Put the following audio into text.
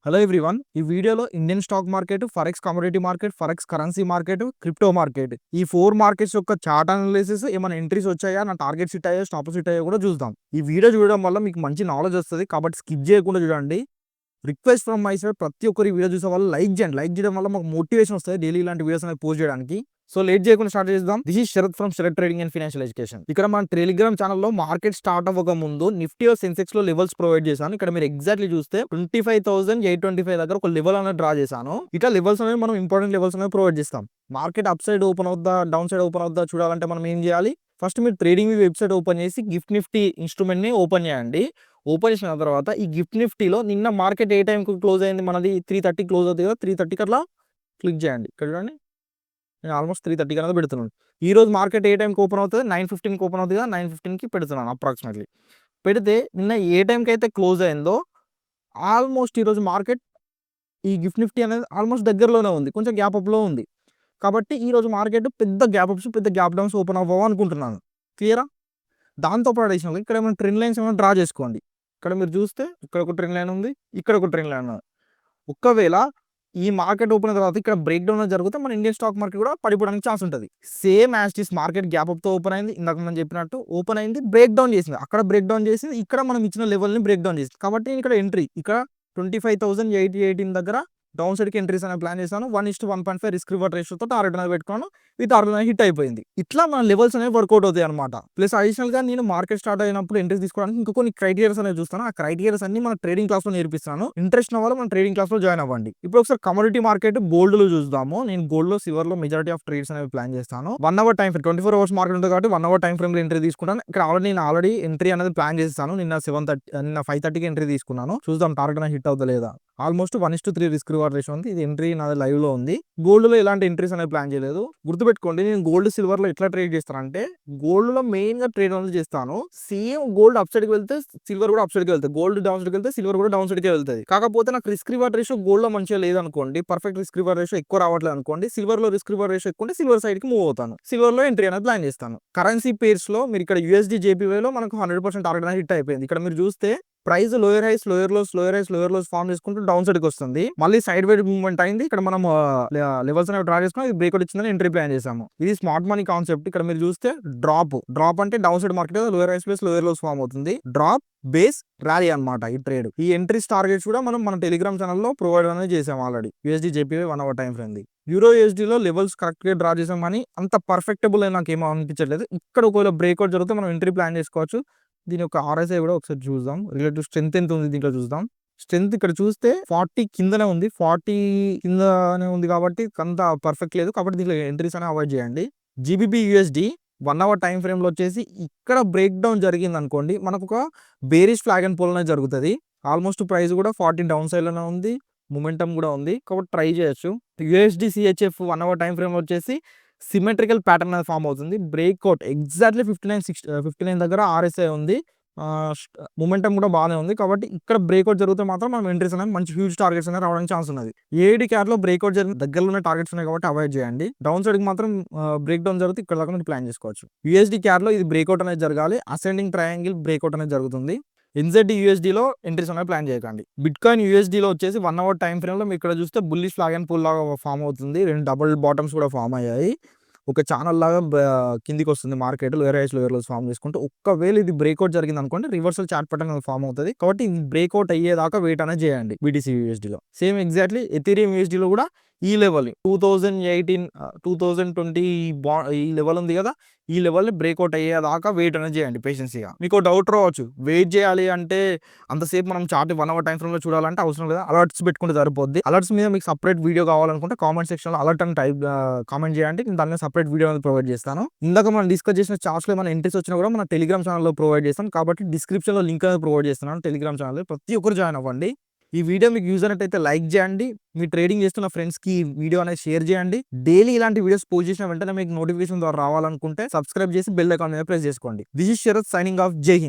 Hello everyone. ఈ వీడియోలో Indian stock market, forex commodity market, forex currency market, crypto market ఈ 4 markets యొక్క chart analysis, ఏమైనా entries వచ్చాయా, నా టార్గెట్స్ హిట్ అయ్యాయా, స్టాప్స్ హిట్ అయ్యాయో కూడా చూద్దాం. ఈ వీడియో చూడడం వల్ల మీకు మంచి నాలెడ్జ్ వస్తది. కాబట్టి స్కిప్ చేయకుండా చూడండి. రిక్వెస్ట్ ఫ్రమ్ మై సైడ్, ప్రతి ఒక్కరు ఈ వీడియో చూసే వాళ్ళు లైక్ చేయండి. లైక్ చేయడం వల్ల మాకు మోటివేషన్ వస్తుంది డైలీ ఇలాంటి వీడియోస్ అనేది పోస్ట్ చేయడానికి. సో లేట్ చేయకుండా స్టార్ట్ చేద్దాం. This is Sarath from Sarath trading and financial education. ఇక్కడ మన టెలిగ్రామ్ ఛానల్లో మార్కెట్ స్టార్ట్ అవ్వక ముందు నిఫ్టీ సెన్సెక్స్ లో లెవెల్స్ ప్రొవైడ్ చేశాను. ఇక్కడ మీరు ఎగ్జాక్ట్లీ చూస్తే 25,825 దగ్గర ఒక లెవెల్ అనేది డ్రా చేశాను. ఇట్లా లెవెల్స్ అనేది మనం ఇంపార్టెంట్ లెవెల్స్ అనేది ప్రొవైడ్ చేస్తాం. మార్కెట్ అప్ సైడ్ ఓపెన్ అవుద్దా, డౌన్ సైడ్ ఓపెన్ అవుద్దా చూడాలంటే మనం ఏం చేయాలి? ఫస్ట్ మీరు ట్రేడింగ్ వెబ్సైట్ ఓపెన్ చేసి గిఫ్ట్ నిఫ్టీ ఇన్స్ట్రుమెంట్ ని ఓపెన్ చేయండి. ఓపెన్ చేసిన తర్వాత ఈ గిఫ్ట్ నిఫ్టీలో నిన్న మార్కెట్ ఏ టైంకి క్లోజ్ అయింది? మనది 3:30 క్లోజ్ అవుతుంది కదా. 3:30కి అట్లా క్లిక్ చేయండి. ఇక్కడ చూడండి, నేను ఆల్మోస్ట్ 3:30కి అనేది పెడుతున్నాను. ఈ రోజు మార్కెట్ ఏ టైంకి ఓపెన్ అవుతుంది? 9:15కి ఓపెన్ అవుతుంది కదా. 9:15కి పెడుతున్నాను అప్రాక్సిమేట్లీ. పెడితే నిన్న ఏ టైంకి అయితే క్లోజ్ అయిందో ఆల్మోస్ట్ ఈరోజు మార్కెట్ ఈ గిఫ్ట్ నిఫ్టీ అనేది ఆల్మోస్ట్ దగ్గరలోనే ఉంది, కొంచెం గ్యాప్ అప్లో ఉంది. కాబట్టి ఈరోజు మార్కెట్ పెద్ద గ్యాప్ అప్స్, పెద్ద గ్యాప్ డౌన్స్ ఓపెన్ అవ్వవు అనుకుంటున్నాను. క్లియరా? దాంతోపాటు అడిషనల్గా ఇక్కడ ఏమైనా ట్రెండ్ లైన్స్ ఏమైనా డ్రా చేసుకోండి. ఇక్కడ మీరు చూస్తే ఇక్కడ ఒక ట్రెండ్ లైన్ ఉంది, ఇక్కడ ఒక ట్రెండ్ లైన్ ఉంది. ఒకవేళ ఈ మార్కెట్ ఓపెన్ అయిన తర్వాత ఇక్కడ బ్రేక్ డౌన్ జరిగితే మన ఇండియన్ స్టాక్ మార్కెట్ కూడా పడిపోవడానికి ఛాన్స్ ఉంటుంది. Same as it is market gap up తో ఓపెన్ అయింది. ఇందాక మనం చెప్పినట్టు ఓపెన్ అయింది, బ్రేక్ డౌన్ చేసింది. అక్కడ బ్రేక్ డౌన్ చేసింది, ఇక్కడ మనం ఇచ్చిన లెవెల్ ని బ్రేక్ డౌన్ చేసింది. కాబట్టి ఇక్కడ ఎంట్రీ ఇక్కడ 25,818 దగ్గర డౌన్ సైడ్ కి ఎంట్రీస్ అనే ప్లాన్ చేశాను. 1:1.5 రిస్క్ రివార్డ్ రేషియోతో టార్గెట్ అనేది పెట్టుకున్నాను. ఈ టార్గెట్ అనేది హిట్ అయిపోయింది. ఇట్లా మన లెవెల్స్ అనేవి వర్కౌట్ అవుతాయి అనమాట. ప్లస్ అడిషనల్ గా నేను మార్కెట్ స్టార్ట్ అయినప్పుడు ఎంట్రీస్ తీసుకోవడానికి ఇంకా కొన్ని క్రైటీరియాస్ అనేది చూస్తాను. ఆ క్రైటీరియాస్ అన్ని మన ట్రేడింగ్ క్లాస్ లో నేర్పిస్తాను. ఇంట్రెస్ట్ ఉన్న వాళ్ళు మన ట్రేడింగ్ క్లాస్ లో జాయిన్ అవ్వండి. ఇప్పుడు ఒకసారి కమోడిటీ మార్కెట్ గోల్డ్ లో చూద్దాము. నేను గోల్డ్ లో, సిల్వర్ లో మెజారిటీ ఆఫ్ ట్రేడ్స్ అనేవి ప్లాన్ చేస్తాను. 1 hour time frame, 24 hours market ఉంటుంది కాబట్టి 1 అవర్ టైం ఫ్రేమ్ లో ఎంట్రీ తీసుకుంటాను. ఇక్కడ ఆల్రెడీ ఎంట్రీ అనేది ప్లాన్ చేస్తాను. నిన్న 5:30కి ఎంట్రీ తీసుకున్నాను. చూద్దాం టార్గెట్ అనేది హిట్ అవుతా లేదా. ఆల్మోస్ట్ 1:3 రిస్క్ రివార్డ్ రేషియో ఉంది. ఇది ఎంట్రీ నాది లైవ్ లో ఉంది. గోల్డ్ లో ఎలాంటి ఎంట్రీస్ అనేది ప్లాన్ చేయలేదు. గుర్తుపెట్టుకోండి, నేను గోల్డ్, సిల్వర్ లో ఎట్లా ట్రేడ్ చేస్తానంటే గోల్డ్ లో మెయిన్ గా ట్రేడ్ అనేది చేస్తాను. సేమ్ గోల్డ్ అప్ సైడ్ కి వెళ్తే సిల్వర్ కూడా అప్ సైడ్ కి వెళ్తాయి, గోల్డ్ డౌన్ సైడ్ కి వెళ్తే సిల్వర్ కూడా డౌన్ సైడ్ కి వెళ్తుంది. కాకపోతే నాకు రిస్క్ రివార్డ్ రేషియో గోల్డ్ లో మంచిగా లేదనుకోండి, పర్ఫెక్ట్ రిస్క్ రివార్డ్ రేషియో ఎక్కువ రావట్లేదు అనుకోండి, సిల్వర్ లో రిస్క్ రివార్డ్ రేషియో ఎక్కువ ఉంటే సిల్వర్ సైడ్ కి మూవ్ అవుతాను. సిల్వర్ లో ఎంట్రీ అనేది ప్లాన్ చేస్తాను. కరెన్సీ పేర్స్ లో మీరు ఇక్కడ యూఎస్డి జేపీవై లో మనకు 100% టార్గెట్ అనేది హిట్ అయిపోయింది. ఇక్కడ మీరు చూస్తే price lower highs, lower lows, lower highs, lower lows form చేసుకుంటూ డౌన్ సైడ్ కి వస్తుంది. మళ్ళీ సైడ్ వైడ్ మూవ్మెంట్ అయింది. ఇక్కడ మనం లెవెల్స్ అనేవి డ్రా చేసుకుని బ్రేక్అవుట్ ఇచ్చిందని ఎంట్రీ ప్లాన్ చేసాము. ఇది స్మార్ట్ మనీ కాన్సెప్ట్. ఇక్కడ మీరు చూస్తే డ్రాప్ అంటే down side market lower highs plus lower lows form అవుతుంది. డ్రాప్ బేస్ ర్యాలీ అనమాట ఈ ట్రేడ్. ఈ ఎంట్రీస్ టార్గెట్స్ కూడా మనం మన టెలిగ్రామ్ ఛానల్లో ప్రొవైడ్ అనేది చేసాం already. USD JPY 1 hour time frame. Euro యూఎస్డీలో లెవెల్స్ కరెక్ట్ గా డ్రా చేసాం, కానీ అంత పర్ఫెక్టబుల్ అని నాకు ఏమో అనిపించట్లేదు. ఇక్కడ ఒకవేళ బ్రేక్అవుట్ జరిగితే మనం ఎంట్రీ ప్లాన్ చేసుకోవచ్చు. దీని యొక్క ఆర్ఎస్ఐ కూడా ఒకసారి చూద్దాం. రిలేటివ్ స్ట్రెంత్ ఎంత ఉంది దీంట్లో చూద్దాం. స్ట్రెంత్ ఇక్కడ చూస్తే 40 కిందనే ఉంది. 40 కిందనే ఉంది కాబట్టి అంత పర్ఫెక్ట్ లేదు. కాబట్టి దీంట్లో ఎంట్రీస్ అనేవి అవాయిడ్ చేయండి. GBB USD 1 hour time frame లో వచ్చేసి ఇక్కడ బ్రేక్ డౌన్ జరిగింది అనుకోండి, మనకు ఒక బేరిష్ ఫ్లాగ్ అండ్ పోల్ అనేది జరుగుతుంది. ఆల్మోస్ట్ ప్రైస్ కూడా 40 డౌన్ సైడ్ లోనే ఉంది, మొమెంటం కూడా ఉంది. కాబట్టి ట్రై చేయొచ్చు. USD CHF 1 hour time frame వచ్చేసి సిమెట్రికల్ ప్యాటర్న్ అనేది ఫామ్ అవుతుంది. బ్రేక్అవుట్ ఎగ్జాక్ట్లీ 59 దగ్గర ఆర్ఎస్ఐ ఉంది. మొమెంటం కూడా బాగానే ఉంది. కాబట్టి ఇక్కడ బ్రేక్అవుట్ జరిగితే మాత్రం మనం ఎంట్రీస్ అనేది మంచి హ్యూజ్ టార్గెట్స్ అనేది రావడానికి ఛాన్స్ ఉన్నది. ఏడి క్యాట్ లో బ్రేక్అవుట్ జరిగిన దగ్గరలోనే టార్గెట్స్ ఉన్నాయి కాబట్టి అవాయిడ్ చేయండి. డౌన్ సైడ్ కి మాత్రం బ్రేక్ డౌన్ జరిగితే ఇక్కడ దాకా ప్లాన్ చేసుకోవచ్చు. యూఎస్డి క్యాట్ లో ఇది బ్రేక్అవుట్ అనేది జరగాలి. అసెండింగ్ ట్రయాంగిల్ బ్రేక్అవుట్ అనేది జరుగుతుంది. ఎన్జెడ్ యూఎస్డీలో ఎంట్రీస్ అనేది ప్లాన్ చేయకండి. బిట్ కాయిన్ యూఎస్డీలో వచ్చేసి 1 అవర్ టైం ఫ్రేమ్ లో మీరు ఇక్కడ చూస్తే బుల్లిష్ ఫ్లాగ్ అండ్ పుల్ లాగా ఫామ్ అవుతుంది. 2 డబుల్ బాటమ్స్ కూడా ఫామ్ అయ్యాయి. ఒక ఛానల్ లాగా కిందికి వస్తుంది market lower highs, lower lows form చేసుకుంటూ. ఒకవేళ ఇది బ్రేక్అవుట్ జరిగింది అనుకోండి, రివర్సల్ చార్ట్ ప్యాటర్న్ ఫామ్ అవుతుంది. కాబట్టి బ్రేక్అవుట్ అయ్యేదాకా వెయిట్ అనేది చేయండి. బీటీసీ యూఎస్డీలో సేమ్ ఎగ్జాక్ట్లీ ఎథీరియం యూఎస్డీలో కూడా ఈ లెవెల్ 2018 2020 ఈ లెవెల్ ఉంది కదా, ఈ లెవెల్ని బ్రేక్అవుట్ అయ్యేదాకా వెయిట్ అనేది చేయండి పేషెన్సీగా. మీకు డౌట్ రావచ్చు, వెయిట్ చేయాలి అంటే అంతసేపు మనం చార్ట్ 1 అవర్ టైం ఫ్రేమ్ లో చూడాలంటే అవసరం లేదా, అలర్ట్స్ పెట్టుకుంటే సరిపోద్ది. అలర్ట్స్ మీద మీకు సపరేట్ వీడియో కావాలనుకుంటే కామెంట్ సెక్షన్ లో అలర్ట్ అని కామెంట్ చేయండి. నేను దాని మీద సపరేట్ వీడియో అనేది ప్రొవైడ్ చేస్తాను. ఇందాక మనం డిస్కస్ చేసిన చార్ట్స్ లో మన ఎంట్రీస్ వచ్చినా కూడా మన టెలిగ్రామ్ ఛానల్లో ప్రొవైడ్ చేస్తాను. కాబట్టి డిస్క్రిప్షన్ లో లింక్ అనేది ప్రొవైడ్ చేస్తున్నాను టెలిగ్రామ్ ఛానల్. ప్రతి ఒక్కరు జాయిన్ అవ్వండి. ఈ వీడియో మీకు యూజ్ అయినట్టయితే లైక్ చేయండి. మీ ట్రేడింగ్ చేస్తున్న ఫ్రెండ్స్ కి వీడియో అనేది షేర్ చేయండి. డైలీ ఇలాంటి వీడియోస్ పోస్ట్ చేసిన వెంటనే మీకు నోటిఫికేషన్ ద్వారా రావాలనుకుంటే సబ్స్క్రైబ్ చేసి బెల్ ఐకాన్ మీద ప్రెస్ చేసుకోండి. This is Sarath signing off. Jai Hind.